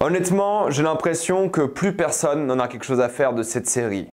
Honnêtement, j'ai l'impression que plus personne n'en a quelque chose à faire de cette série.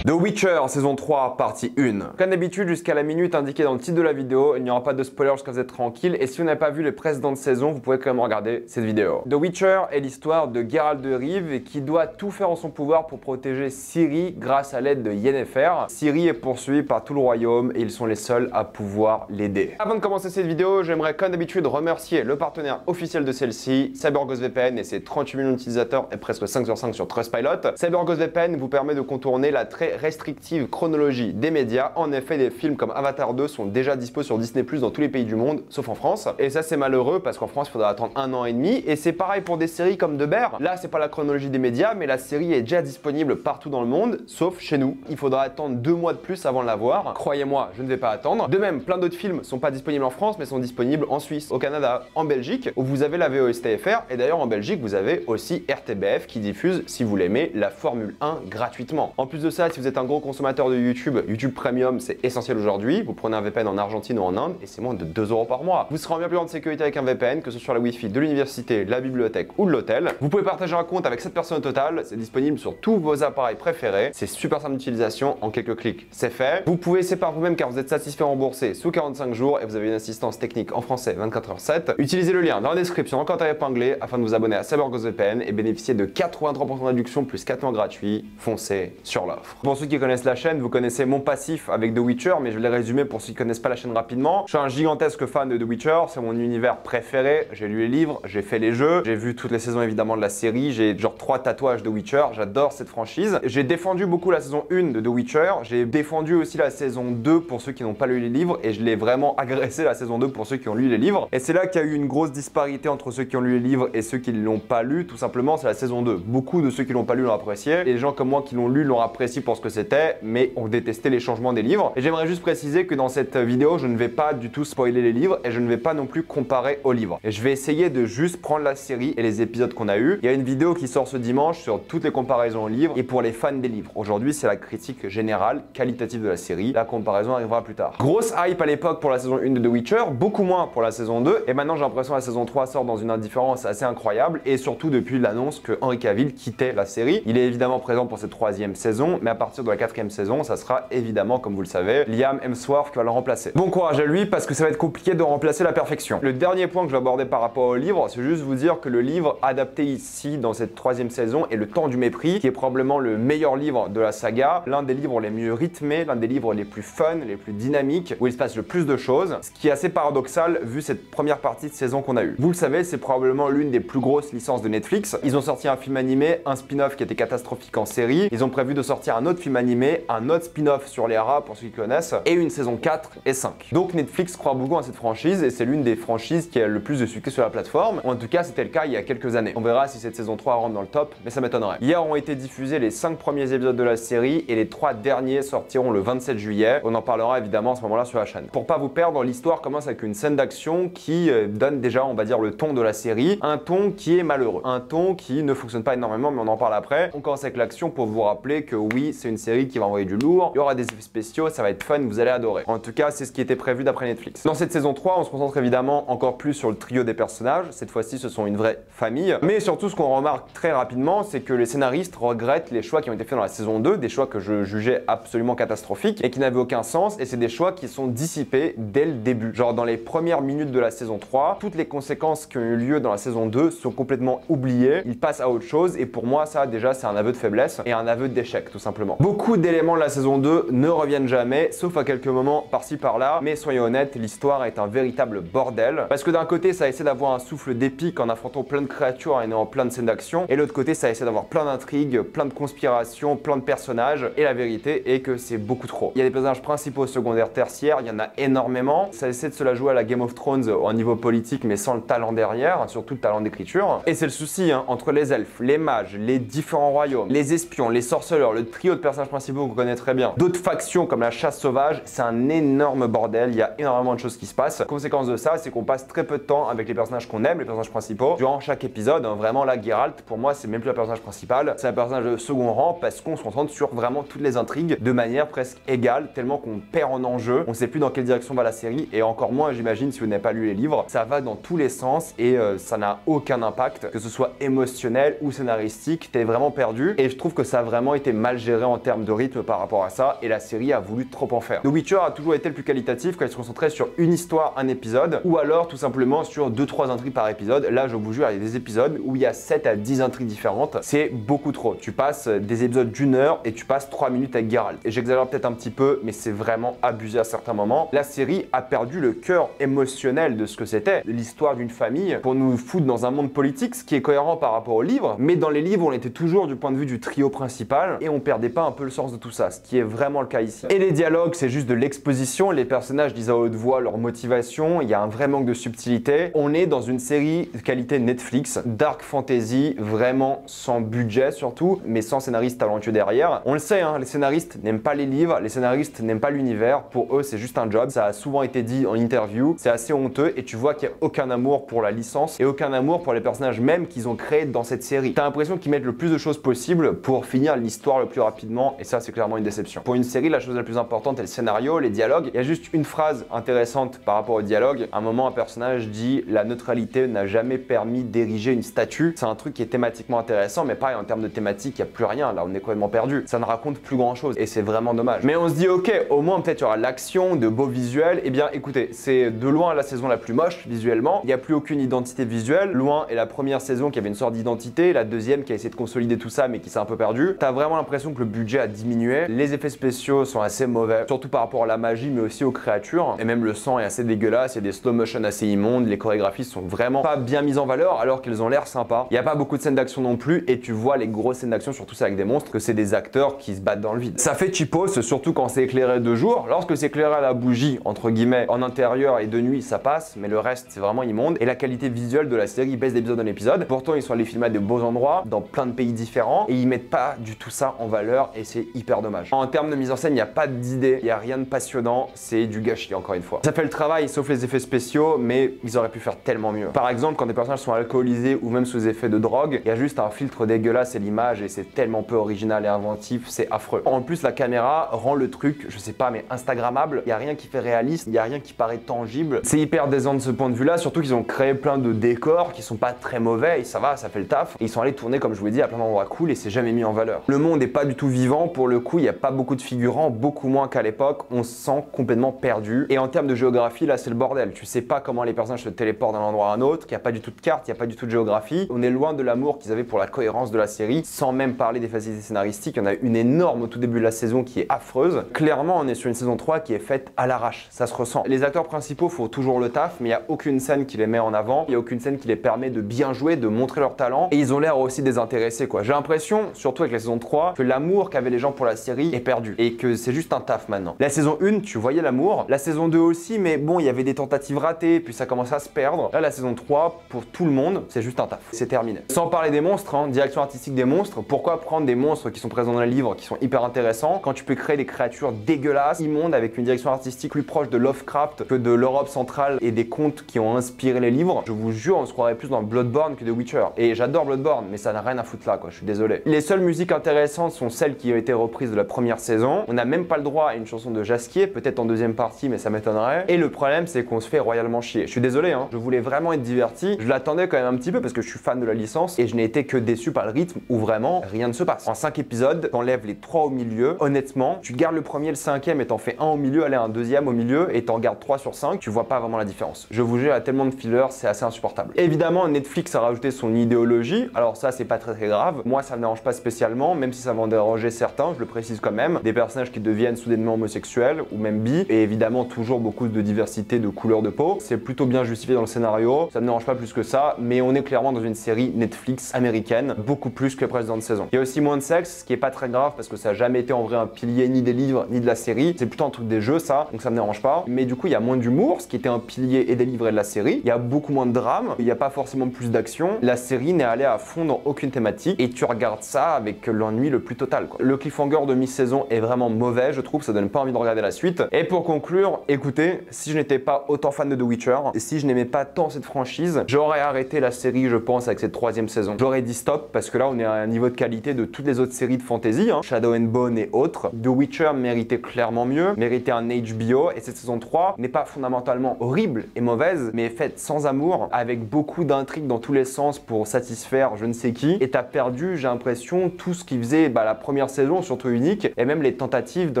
The Witcher, saison 3, partie 1. Comme d'habitude, jusqu'à la minute indiquée dans le titre de la vidéo, il n'y aura pas de spoilers jusqu'à vous êtes tranquille. Et si vous n'avez pas vu les précédentes saisons, vous pouvez quand même regarder cette vidéo. The Witcher est l'histoire de Geralt de Rive qui doit tout faire en son pouvoir pour protéger Ciri grâce à l'aide de Yennefer. Ciri est poursuivie par tout le royaume et ils sont les seuls à pouvoir l'aider. Avant de commencer cette vidéo, j'aimerais comme d'habitude remercier le partenaire officiel de celle-ci, CyberGhostVPN et ses 38 millions d'utilisateurs et presque 5 sur 5 sur Trustpilot. CyberGhostVPN vous permet de contourner la très restrictive chronologie des médias. En effet, des films comme Avatar 2 sont déjà dispo sur Disney+ dans tous les pays du monde, sauf en France. Et ça, c'est malheureux parce qu'en France, il faudra attendre 1 an et demi. Et c'est pareil pour des séries comme The Bear. Là, c'est pas la chronologie des médias, mais la série est déjà disponible partout dans le monde, sauf chez nous. Il faudra attendre 2 mois de plus avant de la voir. Croyez-moi, je ne vais pas attendre. De même, plein d'autres films sont pas disponibles en France, mais sont disponibles en Suisse, au Canada, en Belgique, où vous avez la VOSTFR. Et d'ailleurs, en Belgique, vous avez aussi RTBF qui diffuse, si vous l'aimez, la Formule 1 gratuitement. En plus de ça, si vous êtes un gros consommateur de YouTube, YouTube Premium, c'est essentiel aujourd'hui. Vous prenez un VPN en Argentine ou en Inde et c'est moins de 2 € par mois. Vous serez en bien plus grande sécurité avec un VPN, que ce soit la Wi-Fi de l'université, la bibliothèque ou de l'hôtel. Vous pouvez partager un compte avec 7 personnes au total. C'est disponible sur tous vos appareils préférés. C'est super simple d'utilisation, en quelques clics, c'est fait. Vous pouvez essayer par vous-même car vous êtes satisfait remboursé sous 45 jours et vous avez une assistance technique en français 24h7. Utilisez le lien dans la description en commentaire épinglé afin de vous abonner à CyberGhostVPN et bénéficier de 83% de réduction plus 4 mois gratuits. Foncez sur l'offre. Pour ceux qui connaissent la chaîne, vous connaissez mon passif avec The Witcher, mais je vais les résumer pour ceux qui connaissent pas la chaîne rapidement. Je suis un gigantesque fan de The Witcher, c'est mon univers préféré. J'ai lu les livres, j'ai fait les jeux, j'ai vu toutes les saisons évidemment de la série, j'ai genre 3 tatouages de Witcher, j'adore cette franchise. J'ai défendu beaucoup la saison 1 de The Witcher, j'ai défendu aussi la saison 2 pour ceux qui n'ont pas lu les livres et je l'ai vraiment agressé la saison 2 pour ceux qui ont lu les livres. Et c'est là qu'il y a eu une grosse disparité entre ceux qui ont lu les livres et ceux qui ne l'ont pas lu, tout simplement c'est la saison 2. Beaucoup de ceux qui l'ont pas lu l'ont apprécié, et les gens comme moi qui l'ont lu l'ont apprécié pour ce que c'était, mais ont détesté les changements des livres. Et j'aimerais juste préciser que dans cette vidéo, je ne vais pas du tout spoiler les livres et je ne vais pas non plus comparer aux livres. Et je vais essayer de juste prendre la série et les épisodes qu'on a eu. Il y a une vidéo qui sort ce dimanche sur toutes les comparaisons aux livres et pour les fans des livres. Aujourd'hui, c'est la critique générale, qualitative de la série. La comparaison arrivera plus tard. Grosse hype à l'époque pour la saison 1 de The Witcher, beaucoup moins pour la saison 2. Et maintenant, j'ai l'impression que la saison 3 sort dans une indifférence assez incroyable et surtout depuis l'annonce que Henry Cavill quittait la série. Il est évidemment présent pour cette 3e saison, mais à partir de la 4e saison, ça sera évidemment, comme vous le savez, Liam Hemsworth qui va le remplacer. Bon courage à lui parce que ça va être compliqué de remplacer la perfection. Le dernier point que je vais aborder par rapport au livre, c'est juste vous dire que le livre adapté ici dans cette 3e saison est Le Temps du Mépris, qui est probablement le meilleur livre de la saga, l'un des livres les mieux rythmés, l'un des livres les plus fun, les plus dynamiques, où il se passe le plus de choses, ce qui est assez paradoxal vu cette première partie de saison qu'on a eue. Vous le savez, c'est probablement l'une des plus grosses licences de Netflix. Ils ont sorti un film animé, un spin-off qui était catastrophique en série, ils ont prévu de sortir un autre film animé, un autre spin-off sur les rats pour ceux qui connaissent, et une saison 4 et 5. Donc Netflix croit beaucoup à cette franchise et c'est l'une des franchises qui a le plus de succès sur la plateforme. En tout cas, c'était le cas il y a quelques années. On verra si cette saison 3 rentre dans le top, mais ça m'étonnerait. Hier ont été diffusés les 5 premiers épisodes de la série et les 3 derniers sortiront le 27 juillet. On en parlera évidemment à ce moment-là sur la chaîne. Pour pas vous perdre, l'histoire commence avec une scène d'action qui donne déjà, on va dire, le ton de la série. Un ton qui est malheureux. Un ton qui ne fonctionne pas énormément, mais on en parle après. On commence avec l'action pour vous rappeler que oui, c'est une série qui va envoyer du lourd. Il y aura des effets spéciaux, ça va être fun, vous allez adorer. En tout cas, c'est ce qui était prévu d'après Netflix. Dans cette saison 3, on se concentre évidemment encore plus sur le trio des personnages. Cette fois-ci, ce sont une vraie famille. Mais surtout, ce qu'on remarque très rapidement, c'est que les scénaristes regrettent les choix qui ont été faits dans la saison 2, des choix que je jugeais absolument catastrophiques et qui n'avaient aucun sens. Et c'est des choix qui sont dissipés dès le début. Genre dans les premières minutes de la saison 3, toutes les conséquences qui ont eu lieu dans la saison 2 sont complètement oubliées. Ils passent à autre chose et pour moi, ça déjà, c'est un aveu de faiblesse et un aveu d'échec tout simplement. Beaucoup d'éléments de la saison 2 ne reviennent jamais, sauf à quelques moments par-ci par-là, mais soyons honnêtes, l'histoire est un véritable bordel. Parce que d'un côté, ça essaie d'avoir un souffle d'épique en affrontant plein de créatures et en ayant plein de scènes d'action, et l'autre côté, ça essaie d'avoir plein d'intrigues, plein de conspirations, plein de personnages, et la vérité est que c'est beaucoup trop. Il y a des personnages principaux, secondaires, tertiaires, il y en a énormément. Ça essaie de se la jouer à la Game of Thrones au niveau politique, mais sans le talent derrière, surtout le talent d'écriture. Et c'est le souci, hein, entre les elfes, les mages, les différents royaumes, les espions, les sorceleurs, le trio de personnages principaux qu'on connaît très bien. D'autres factions comme la chasse sauvage, c'est un énorme bordel, il y a énormément de choses qui se passent. Conséquence de ça, c'est qu'on passe très peu de temps avec les personnages qu'on aime, les personnages principaux, durant chaque épisode. Vraiment là, Geralt, pour moi, c'est même plus un personnage principal, c'est un personnage de second rang parce qu'on se concentre sur vraiment toutes les intrigues de manière presque égale, tellement qu'on perd en enjeu, on sait plus dans quelle direction va la série, et encore moins, j'imagine, si vous n'avez pas lu les livres, ça va dans tous les sens et ça n'a aucun impact, que ce soit émotionnel ou scénaristique, t'es vraiment perdu, et je trouve que ça a vraiment été mal géré en termes de rythme par rapport à ça, et la série a voulu trop en faire. The Witcher a toujours été le plus qualitatif quand il se concentrait sur une histoire, un épisode, ou alors tout simplement sur 2-3 intrigues par épisode. Là, je vous jure, il y a des épisodes où il y a 7 à 10 intrigues différentes, c'est beaucoup trop. Tu passes des épisodes d'1 heure et tu passes 3 minutes avec Geralt. Et j'exagère peut-être un petit peu, mais c'est vraiment abusé à certains moments. La série a perdu le cœur émotionnel de ce que c'était, l'histoire d'une famille, pour nous foutre dans un monde politique, ce qui est cohérent par rapport aux livres, mais dans les livres, on était toujours du point de vue du trio principal et on perdait pas un peu le sens de tout ça, ce qui est vraiment le cas ici. Et les dialogues, c'est juste de l'exposition, les personnages disent à haute voix leur motivation, il y a un vrai manque de subtilité. On est dans une série de qualité Netflix, dark fantasy, vraiment sans budget surtout, mais sans scénariste talentueux derrière. On le sait, hein, les scénaristes n'aiment pas les livres, les scénaristes n'aiment pas l'univers, pour eux c'est juste un job, ça a souvent été dit en interview, c'est assez honteux et tu vois qu'il n'y a aucun amour pour la licence et aucun amour pour les personnages même qu'ils ont créés dans cette série. T'as l'impression qu'ils mettent le plus de choses possible pour finir l'histoire le plus rapidement et ça c'est clairement une déception. Pour une série, la chose la plus importante est le scénario, les dialogues. Il y a juste une phrase intéressante par rapport au dialogue. À un moment, un personnage dit « La neutralité n'a jamais permis d'ériger une statue ». C'est un truc qui est thématiquement intéressant, mais pareil, en termes de thématique, il n'y a plus rien. Là, on est complètement perdu. Ça ne raconte plus grand chose et c'est vraiment dommage. Mais on se dit « Ok, au moins peut-être il y aura l'action, de beaux visuels ». Eh bien, écoutez, c'est de loin la saison la plus moche visuellement. Il n'y a plus aucune identité visuelle. Loin est la première saison qui avait une sorte d'identité, la deuxième qui a essayé de consolider tout ça, mais qui s'est un peu perdu. T'as vraiment l'impression que le budget a diminué. Les effets spéciaux sont assez mauvais, surtout par rapport à la magie, mais aussi aux créatures. Et même le sang est assez dégueulasse, il y a des slow motion assez immondes, les chorégraphies sont vraiment pas bien mises en valeur alors qu'elles ont l'air sympas. Il n'y a pas beaucoup de scènes d'action non plus et tu vois les grosses scènes d'action, surtout ça avec des monstres, que c'est des acteurs qui se battent dans le vide. Ça fait cheapos, surtout quand c'est éclairé de jour. Lorsque c'est éclairé à la bougie, entre guillemets, en intérieur et de nuit, ça passe, mais le reste c'est vraiment immonde. Et la qualité visuelle de la série baisse d'épisode en épisode. Pourtant ils sont allés filmer à de beaux endroits, dans plein de pays différents, et ils mettent pas du tout ça en valeur et c'est hyper dommage. En termes de mise en scène, il n'y a pas d'idée, il n'y a rien de passionnant, c'est du gâchis encore une fois. Ça fait le travail sauf les effets spéciaux, mais ils auraient pu faire tellement mieux. Par exemple, quand des personnages sont alcoolisés ou même sous effet de drogue, il y a juste un filtre dégueulasse et l'image et c'est tellement peu original et inventif, c'est affreux. En plus, la caméra rend le truc, je sais pas, mais instagrammable. Il n'y a rien qui fait réaliste, il n'y a rien qui paraît tangible. C'est hyper décevant de ce point de vue-là, surtout qu'ils ont créé plein de décors qui sont pas très mauvais et ça va, ça fait le taf. Et ils sont allés tourner, comme je vous l'ai dit, à plein d'endroits cool et c'est jamais mis en valeur. Le monde n'est pas du tout vivant, pour le coup, il n'y a pas beaucoup de figurants, beaucoup moins qu'à l'époque, on se sent complètement perdu. Et en termes de géographie, là c'est le bordel. Tu sais pas comment les personnages se téléportent d'un endroit à un autre, qu'il n'y a pas du tout de carte, il n'y a pas du tout de géographie. On est loin de l'amour qu'ils avaient pour la cohérence de la série, sans même parler des facilités scénaristiques. Il y en a une énorme au tout début de la saison qui est affreuse. Clairement, on est sur une saison 3 qui est faite à l'arrache, ça se ressent. Les acteurs principaux font toujours le taf, mais il n'y a aucune scène qui les met en avant, il n'y a aucune scène qui les permet de bien jouer, de montrer leur talent, et ils ont l'air aussi désintéressés quoi. J'ai l'impression, surtout avec la saison 3, que l'amour qu'avaient les gens pour la série est perdu, et que c'est juste un taf maintenant. La saison 1, tu voyais l'amour, la saison 2 aussi, mais bon, il y avait des tentatives ratées, puis ça commençait à se perdre. Là, la saison 3, pour tout le monde, c'est juste un taf. C'est terminé. Sans parler des monstres, hein, direction artistique des monstres, pourquoi prendre des monstres qui sont présents dans les livres, qui sont hyper intéressants, quand tu peux créer des créatures dégueulasses, immondes, avec une direction artistique plus proche de Lovecraft que de l'Europe centrale et des contes qui ont inspiré les livres. Je vous jure, on se croirait plus dans Bloodborne que The Witcher. Et j'adore Bloodborne, mais ça n'a rien à foutre là, quoi, je suis désolé. Les seules musiques intéressantes sont celles qui ont été reprises de la première saison. On n'a même pas le droit à une chanson de Jasquier, peut-être en deuxième partie, mais ça m'étonnerait. Et le problème, c'est qu'on se fait royalement chier. Je suis désolé, hein, je voulais vraiment être diverti. Je l'attendais quand même un petit peu parce que je suis fan de la licence et je n'ai été que déçu par le rythme où vraiment rien ne se passe. En 5 épisodes, t'enlèves les 3 au milieu. Honnêtement, tu gardes le premier, le cinquième et t'en fais un au milieu, allez, un deuxième au milieu et t'en gardes 3 sur 5, tu vois pas vraiment la différence. Je vous jure, il y a tellement de fillers, c'est assez insupportable. Évidemment, Netflix a rajouté son idéologie. Alors ça, c'est pas très grave. Moi, ça me dérange pas spécialement, même si ça va en déranger certains, je le précise quand même. Des personnages qui deviennent soudainement homosexuels ou même bi, et évidemment toujours beaucoup de diversité de couleurs de peau. C'est plutôt bien justifié dans le scénario, ça me dérange pas plus que ça, mais on est clairement dans une série Netflix américaine, beaucoup plus que les précédentes saisons. Il y a aussi moins de sexe, ce qui est pas très grave parce que ça a jamais été en vrai un pilier ni des livres ni de la série, c'est plutôt un truc des jeux ça, donc ça me dérange pas. Mais du coup, il y a moins d'humour, ce qui était un pilier et des livres et de la série. Il y a beaucoup moins de drame, il n'y a pas forcément plus d'action. La série n'est allée à fond dans aucune thématique et tu regardes ça avec l'ennui le plus total quoi. Le cliffhanger de mi-saison est vraiment mauvais, je trouve, ça donne pas envie de regarder la suite. Et pour conclure, écoutez, si je n'étais pas autant fan de The Witcher, et si je n'aimais pas tant cette franchise, j'aurais arrêté la série, je pense, avec cette 3e saison. J'aurais dit stop, parce que là, on est à un niveau de qualité de toutes les autres séries de fantasy, Shadow and Bone et autres. The Witcher méritait clairement mieux, méritait un HBO, et cette saison 3 n'est pas fondamentalement horrible et mauvaise, mais est faite sans amour, avec beaucoup d'intrigues dans tous les sens pour satisfaire je ne sais qui, et t'as perdu, j'ai l'impression, tout ce qui faisait la première saison, surtout unique, et même les tentatives de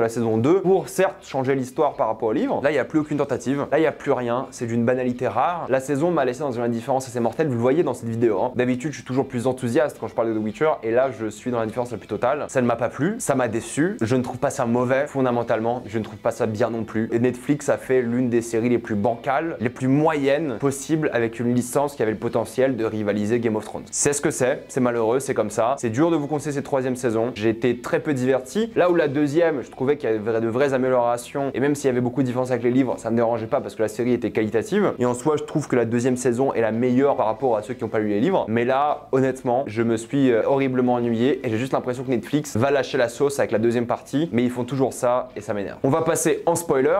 la saison 2 pour certes changer l'histoire par rapport au livre. Là, il n'y a plus aucune tentative, là, il n'y a plus rien, c'est d'une banalité rare. La saison m'a laissé dans une indifférence assez mortelle, vous le voyez dans cette vidéo. D'habitude, je suis toujours plus enthousiaste quand je parle de The Witcher, et là, je suis dans l'indifférence la plus totale. Ça ne m'a pas plu, ça m'a déçu, je ne trouve pas ça mauvais, fondamentalement, je ne trouve pas ça bien non plus. Et Netflix a fait l'une des séries les plus bancales, les plus moyennes possibles, avec une licence qui avait le potentiel de rivaliser Game of Thrones. C'est ce que c'est malheureux, c'est comme ça. C'est dur de vous conseiller cette 3e saison. J'ai été très peu diverti. Là où la 2e, je trouvais qu'il y avait de vraies améliorations, et même s'il y avait beaucoup de différences avec les livres, ça me dérangeait pas parce que la série était qualitative. Et en soi, je trouve que la 2e saison est la meilleure par rapport à ceux qui n'ont pas lu les livres. Mais là, honnêtement, je me suis horriblement ennuyé, et j'ai juste l'impression que Netflix va lâcher la sauce avec la 2e partie, mais ils font toujours ça et ça m'énerve. On va passer en spoiler.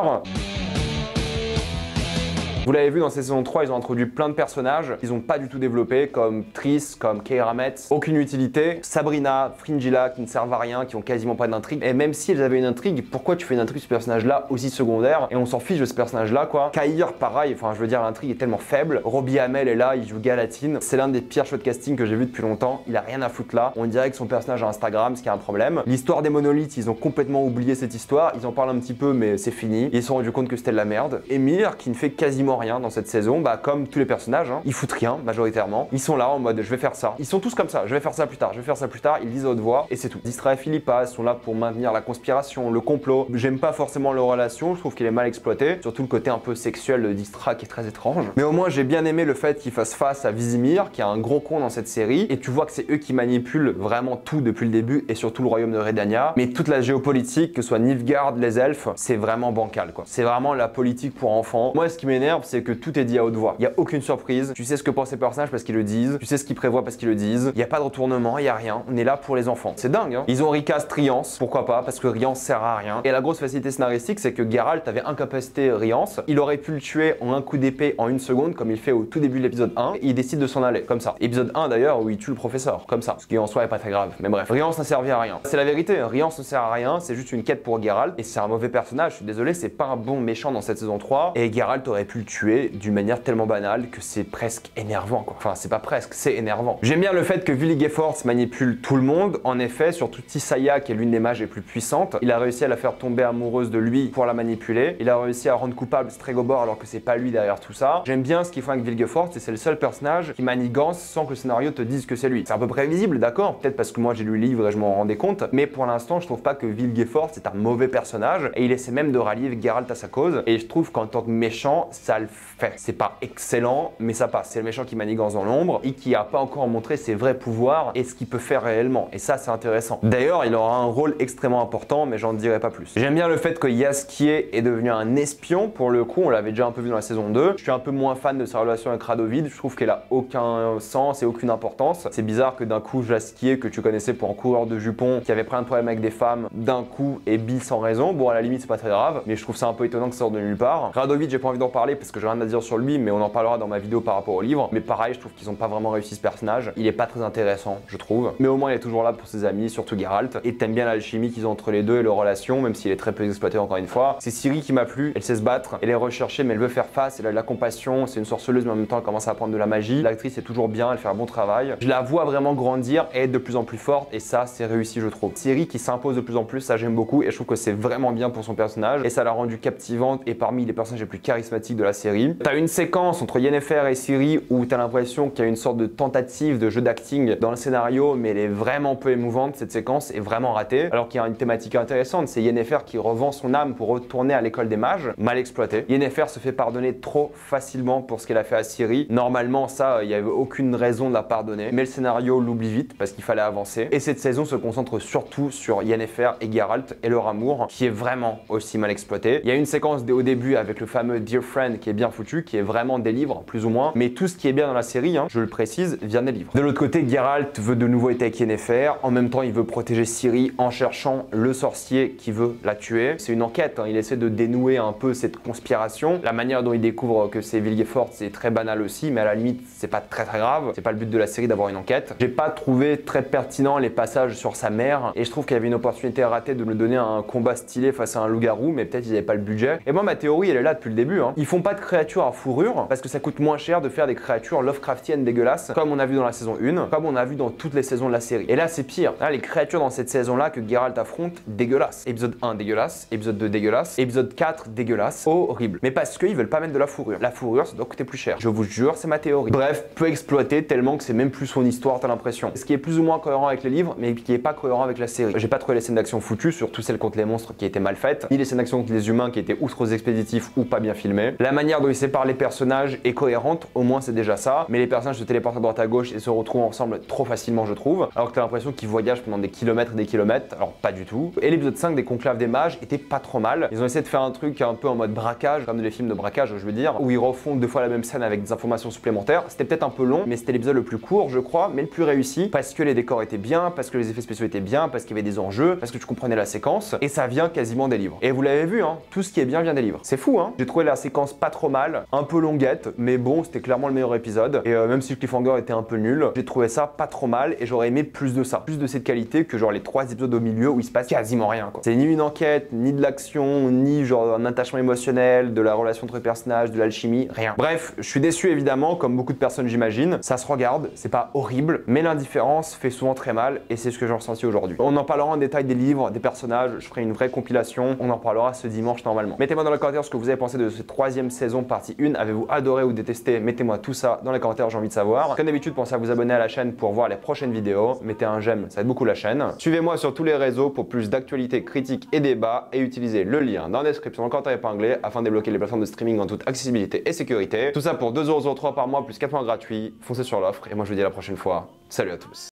Vous l'avez vu dans cette saison 3, ils ont introduit plein de personnages qu'ils n'ont pas du tout développés, comme Triss, comme Keira Metz, aucune utilité. Sabrina, Fringilla, qui ne servent à rien, qui ont quasiment pas d'intrigue. Et même si elles avaient une intrigue, pourquoi tu fais une intrigue sur ce personnage-là aussi secondaire? Et on s'en fiche de ce personnage-là, quoi. Kair, pareil, enfin, je veux dire, l'intrigue est tellement faible. Robbie Amell est là, il joue Galatine. C'est l'un des pires shows de casting que j'ai vu depuis longtemps. Il a rien à foutre là. On dirait que son personnage a Instagram, ce qui est un problème. L'histoire des monolithes, ils ont complètement oublié cette histoire. Ils en parlent un petit peu, mais c'est fini. Ils se sont rendus compte que c'était de la merde. Emir, qui ne fait quasiment rien dans cette saison, comme tous les personnages, ils foutent rien majoritairement. Ils sont là en mode je vais faire ça. Ils sont tous comme ça, je vais faire ça plus tard, je vais faire ça plus tard. Ils disent à haute voix et c'est tout. Distra et Philippa sont là pour maintenir la conspiration, le complot. J'aime pas forcément leur relation, je trouve qu'elle est mal exploitée, surtout le côté un peu sexuel de Distra qui est très étrange. Mais au moins j'ai bien aimé le fait qu'ils fassent face à Vizimir, qui est un gros con dans cette série, et tu vois que c'est eux qui manipulent vraiment tout depuis le début, et surtout le royaume de Redania. Mais toute la géopolitique, que ce soit Nilfgaard, les elfes, c'est vraiment bancal, quoi. C'est vraiment la politique pour enfants. Moi, ce qui m'énerve, c'est que tout est dit à haute voix. Il n'y a aucune surprise. Tu sais ce que pensent les personnages parce qu'ils le disent. Tu sais ce qu'ils prévoient parce qu'ils le disent. Il n'y a pas de retournement, il n'y a rien. On est là pour les enfants. C'est dingue, hein. Ils ont recast Rience, pourquoi pas, parce que Rience sert à rien. Et la grosse facilité scénaristique, c'est que Geralt avait incapacité Rience. Il aurait pu le tuer en un coup d'épée en 1 seconde, comme il fait au tout début de l'épisode 1. Et il décide de s'en aller, comme ça. Épisode 1 d'ailleurs, où il tue le professeur, comme ça. Ce qui en soi est pas très grave. Mais bref, Rience n'a servi à rien. C'est la vérité, Rience ne sert à rien. C'est juste une quête pour Geralt. Et c'est un mauvais personnage. Je suis désolé, c'est pas un bon méchant dans cette saison 3. Et Geralt aurait pu le tuer d'une manière tellement banale que c'est presque énervant, quoi. Enfin, c'est pas presque, c'est énervant. J'aime bien le fait que Vilgefortz manipule tout le monde. En effet, surtout Tissaia, qui est l'une des mages les plus puissantes. Il a réussi à la faire tomber amoureuse de lui pour la manipuler. Il a réussi à rendre coupable Stregobor alors que c'est pas lui derrière tout ça. J'aime bien ce qu'ils font avec Vilgefortz et c'est le seul personnage qui manigance sans que le scénario te dise que c'est lui. C'est un peu prévisible, d'accord? Peut-être parce que moi j'ai lu le livre et je m'en rendais compte. Mais pour l'instant, je trouve pas que Vilgefortz est un mauvais personnage et il essaie même de rallier Geralt à sa cause. Et je trouve qu'en tant que méchant, ça le fait. C'est pas excellent, mais ça passe. C'est le méchant qui manigance dans l'ombre et qui a pas encore montré ses vrais pouvoirs et ce qu'il peut faire réellement. Et ça, c'est intéressant. D'ailleurs, il aura un rôle extrêmement important, mais j'en dirai pas plus. J'aime bien le fait que Jaskier est devenu un espion. Pour le coup, on l'avait déjà un peu vu dans la saison 2. Je suis un peu moins fan de sa relation avec Radovid. Je trouve qu'elle a aucun sens et aucune importance. C'est bizarre que d'un coup, Jaskier, que tu connaissais pour un coureur de jupons, qui avait plein de problèmes avec des femmes, d'un coup est bi sans raison. Bon, à la limite, c'est pas très grave, mais je trouve ça un peu étonnant que ça sorte de nulle part. Radovid, j'ai pas envie d'en parler parce que j'ai rien à dire sur lui, mais on en parlera dans ma vidéo par rapport au livre. Mais pareil, je trouve qu'ils ont pas vraiment réussi ce personnage. Il est pas très intéressant, je trouve. Mais au moins, il est toujours là pour ses amis, surtout Geralt. Et t'aimes bien l'alchimie qu'ils ont entre les deux et leur relation, même s'il est très peu exploité encore une fois. C'est Ciri qui m'a plu. Elle sait se battre, elle est recherchée, mais elle veut faire face. Elle a de la compassion. C'est une sorceleuse, mais en même temps, elle commence à apprendre de la magie. L'actrice est toujours bien, elle fait un bon travail. Je la vois vraiment grandir et être de plus en plus forte. Et ça, c'est réussi, je trouve. Ciri qui s'impose de plus en plus, ça j'aime beaucoup. Et je trouve que c'est vraiment bien pour son personnage. Et ça l'a rendue captivante et parmi les personnages les plus charismatiques de la série. T'as une séquence entre Yennefer et Ciri où t'as l'impression qu'il y a une sorte de tentative de jeu d'acting dans le scénario, mais elle est vraiment peu émouvante. Cette séquence est vraiment ratée. Alors qu'il y a une thématique intéressante, c'est Yennefer qui revend son âme pour retourner à l'école des mages, mal exploité. Yennefer se fait pardonner trop facilement pour ce qu'elle a fait à Ciri. Normalement, ça, il n'y avait aucune raison de la pardonner, mais le scénario l'oublie vite parce qu'il fallait avancer. Et cette saison se concentre surtout sur Yennefer et Geralt et leur amour, qui est vraiment aussi mal exploité. Il y a une séquence au début avec le fameux Dear Friend qui est bien foutu, qui est vraiment des livres, plus ou moins. Mais tout ce qui est bien dans la série, je le précise, vient des livres. De l'autre côté, Geralt veut de nouveau être avec Yennefer. En même temps, il veut protéger Ciri en cherchant le sorcier qui veut la tuer. C'est une enquête, il essaie de dénouer un peu cette conspiration. La manière dont il découvre que c'est Villefort, c'est très banal aussi, mais à la limite, c'est pas très grave. C'est pas le but de la série d'avoir une enquête. J'ai pas trouvé très pertinent les passages sur sa mère, et je trouve qu'il y avait une opportunité ratée de me donner un combat stylé face à un loup-garou, mais peut-être ils n'avaient pas le budget. Et moi, ma théorie, elle est là depuis le début. Ils font pas de créatures à fourrure, parce que ça coûte moins cher de faire des créatures Lovecraftiennes dégueulasses, comme on a vu dans la saison 1, comme on a vu dans toutes les saisons de la série. Et là, c'est pire. Là, les créatures dans cette saison-là que Geralt affronte, dégueulasse. Épisode 1, dégueulasse. Épisode 2, dégueulasse. Épisode 4, dégueulasse. Horrible. Mais parce qu'ils veulent pas mettre de la fourrure. La fourrure, ça doit coûter plus cher. Je vous jure, c'est ma théorie. Bref, peu exploité tellement que c'est même plus son histoire, t'as l'impression. Ce qui est plus ou moins cohérent avec les livres, mais qui est pas cohérent avec la série. J'ai pas trouvé les scènes d'action foutues, surtout celles contre les monstres qui étaient mal faites, ni les scènes d'action contre les humains qui étaient ou trop expéditifs ou pas bien filmés. La manière dont ils séparent les personnages est cohérente, au moins c'est déjà ça, mais les personnages se téléportent à droite à gauche et se retrouvent ensemble trop facilement, je trouve, alors que t'as l'impression qu'ils voyagent pendant des kilomètres et des kilomètres, alors pas du tout. Et l'épisode 5 des Conclaves des Mages était pas trop mal. Ils ont essayé de faire un truc un peu en mode braquage, comme les films de braquage, je veux dire, où ils refont 2 fois la même scène avec des informations supplémentaires. C'était peut-être un peu long, mais c'était l'épisode le plus court, je crois, mais le plus réussi, parce que les décors étaient bien, parce que les effets spéciaux étaient bien, parce qu'il y avait des enjeux, parce que tu comprenais la séquence, et ça vient quasiment des livres. Et vous l'avez vu, tout ce qui est bien vient des livres. C'est fou, J'ai trouvé la séquence pas trop mal, un peu longuette, mais bon, c'était clairement le meilleur épisode. Et même si le cliffhanger était un peu nul, j'ai trouvé ça pas trop mal, et j'aurais aimé plus de ça, plus de cette qualité que genre les 3 épisodes au milieu où il se passe quasiment rien, quoi. C'est ni une enquête, ni de l'action, ni genre un attachement émotionnel, de la relation entre les personnages, de l'alchimie, rien. Bref, je suis déçu évidemment, comme beaucoup de personnes j'imagine. Ça se regarde, c'est pas horrible, mais l'indifférence fait souvent très mal, et c'est ce que j'ai ressenti aujourd'hui. On en parlera en détail des livres, des personnages, je ferai une vraie compilation, on en parlera ce dimanche normalement. Mettez-moi dans les commentaires ce que vous avez pensé de cette 3e saison partie 1, avez-vous adoré ou détesté? Mettez-moi tout ça dans les commentaires, j'ai envie de savoir. Comme d'habitude, pensez à vous abonner à la chaîne pour voir les prochaines vidéos, mettez un j'aime, ça aide beaucoup la chaîne. Suivez-moi sur tous les réseaux pour plus d'actualités, critiques et débats, et utilisez le lien dans la description dans le commentaire épinglé afin de débloquer les plateformes de streaming en toute accessibilité et sécurité. Tout ça pour 2,03€ par mois plus 4 mois gratuits. Foncez sur l'offre, et moi je vous dis à la prochaine fois. Salut à tous.